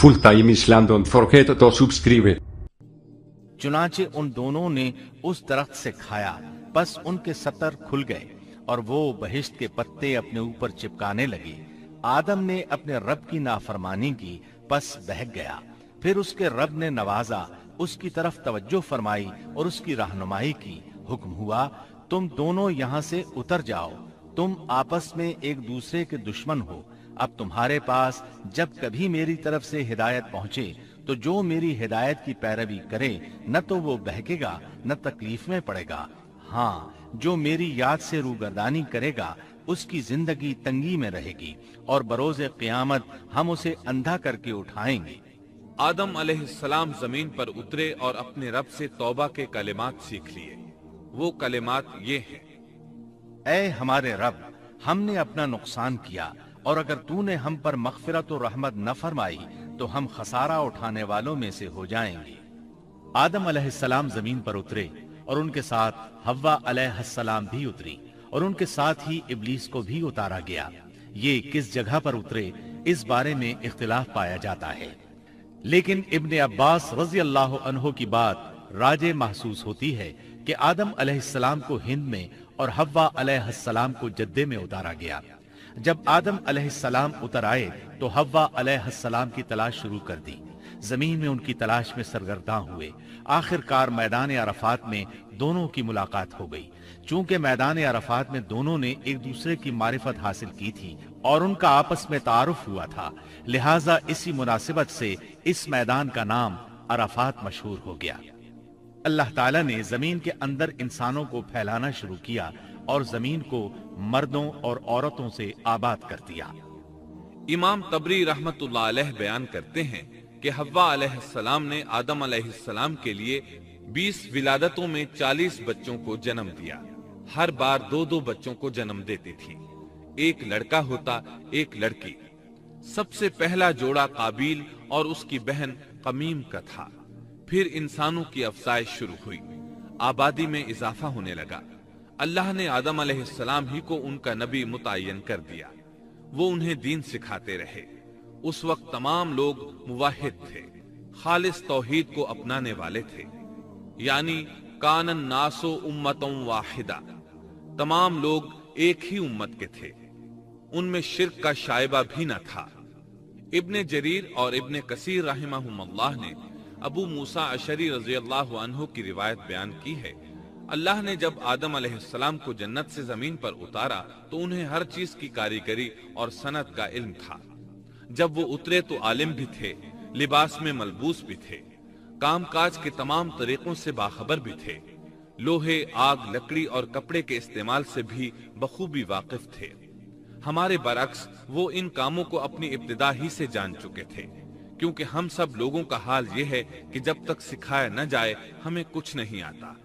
Full Time Islam, don't forget to subscribe. चुनाचे उन दोनों ने उस दरख्त से खाया, बस उनके सतर खुल गए और वो बहिश्त के पत्ते अपने ऊपर चिपकाने लगे। आदम ने अपने रब की नाफरमानी की, बस बहक गया। फिर उसके रब ने नवाजा, उसकी तरफ तवज्जो फरमाई और उसकी रहनुमाई की। हुक्म हुआ, तुम दोनों यहाँ से उतर जाओ, तुम आपस में एक दूसरे के दुश्मन हो। अब तुम्हारे पास जब कभी मेरी तरफ से हिदायत पहुंचे तो जो मेरी हिदायत की पैरवी करे न तो वो बहकेगा न तकलीफ में पड़ेगा। हाँ, जो मेरी याद से रूगर्दानी करेगा उसकी जिंदगी तंगी में रहेगी और बरोज़े क़यामत हम उसे अंधा करके उठाएंगे। आदम अलैहिस्सलाम जमीन पर उतरे और अपने रब से तौबा के कलिमात सीख लिए। वो कलिमात ये हैं: ऐ हमारे रब, हमने अपना नुकसान किया और अगर तूने हम पर मग़फ़िरत और रहमत न फरमाई तो हम खसारा उठाने वालों में से हो जाएंगे। आदम अलैहिस्सलाम जमीन पर उतरे और उनके साथ हव्वा अलैहिस्सलाम भी उतरी और उनके साथ ही इब्लीस को भी उतारा गया। ये किस जगह पर उतरे इस बारे में इख्तिलाफ पाया जाता है, लेकिन इब्ने अब्बास रज़ी अल्लाह अन्हु की बात राजे महसूस होती है कि आदम अलैहिस्सलाम को हिंद में और हव्वा अलैहिस्सलाम को जद्दे में उतारा गया। जब आदम अलैहिस्सलाम उतर आए तो हव्वा अलैहिस्सलाम की तलाश शुरू कर दी। जमीन में उनकी तलाश में सरगर्दा हुए। आखिरकार मैदान अरफात में दोनों की मुलाकात हो गई। चूंकि मैदान अरफात में दोनों ने एक दूसरे की मारिफत हासिल की थी और उनका आपस में तारुफ हुआ था, लिहाजा इसी मुनासिबत से इस मैदान का नाम अरफात मशहूर हो गया। अल्लाह ताला ने जमीन के अंदर इंसानों को फैलाना शुरू किया और जमीन को मर्दों और औरतों से आबाद कर दिया। इमाम तबरी रहमतुल्लाह अलैह बयान करते हैं कि हव्वा अलैहिस्सलाम ने आदम अलैहिस्सलाम के लिए 20 विलादतों में 40 बच्चों को जन्म दिया। हर बार 2-2 बच्चों को जन्म देती थी। एक लड़का होता, एक लड़की। सबसे पहला जोड़ा काबील और उसकी बहन कमीम का था। फिर इंसानों की अफजाइश शुरू हुई, आबादी में इजाफा होने लगा। अल्लाह ने आदम अलैहिस्सलाम ही को उनका नबी मुतय्यन कर दिया। वो उन्हें दीन सिखाते रहे। उस वक्त तमाम लोग मुवाहिद थे, खालिस तौहीद को अपनाने वाले थे, यानी कानन नासो उम्मतों वाहिदा, तमाम लोग एक ही उम्मत के थे। उनमें शिर्क का शायबा भी न था। इब्ने जरीर और इब्ने कसीर रहमहुमुल्लाह ने अबू मूसा अशरी रज़ियल्लाहु अन्हु की रिवायत बयान की है, अल्लाह ने जब आदम अलैहिस्सलाम को जन्नत से जमीन पर उतारा तो उन्हें हर चीज की कारीगरी और सनत का इल्म था। जब वो उतरे तो आलिम भी थे, लिबास में मलबूस भी थे, कामकाज के तमाम तरीकों से बाखबर भी थे, लोहे, आग, लकड़ी और कपड़े के इस्तेमाल से भी बखूबी वाकिफ थे। हमारे बरक्स वो इन कामों को अपनी इब्तिदा ही से जान चुके थे, क्योंकि हम सब लोगों का हाल ये है कि जब तक सिखाया न जाए हमें कुछ नहीं आता।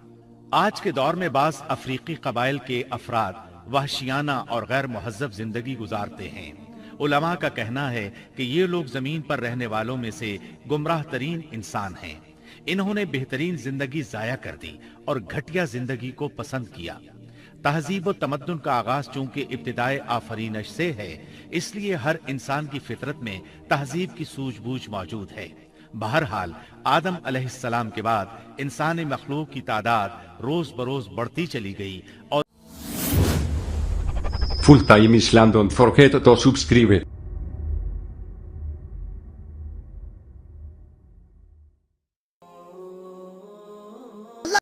आज के दौर में बाज अफ्रीकी कबाइल के अफराद वहशियाना और गैर मुहज्जब जिंदगी गुजारते हैं। उलमा का कहना है कि ये लोग जमीन पर रहने वालों में से गुमराह तरीन इंसान हैं। इन्होंने बेहतरीन जिंदगी जाया कर दी और घटिया जिंदगी को पसंद किया। तहजीब व तमद्दुन का आगाज चूंकि इब्तिदाए आफरीनश से है, इसलिए हर इंसान की फितरत में तहजीब की सूझबूझ मौजूद है। बहरहाल आदम अलैहिस्सलाम के बाद इंसानी मखलूक की तादाद रोज बरोज बढ़ती चली गई और Full Time Islam, don't forget to subscribe.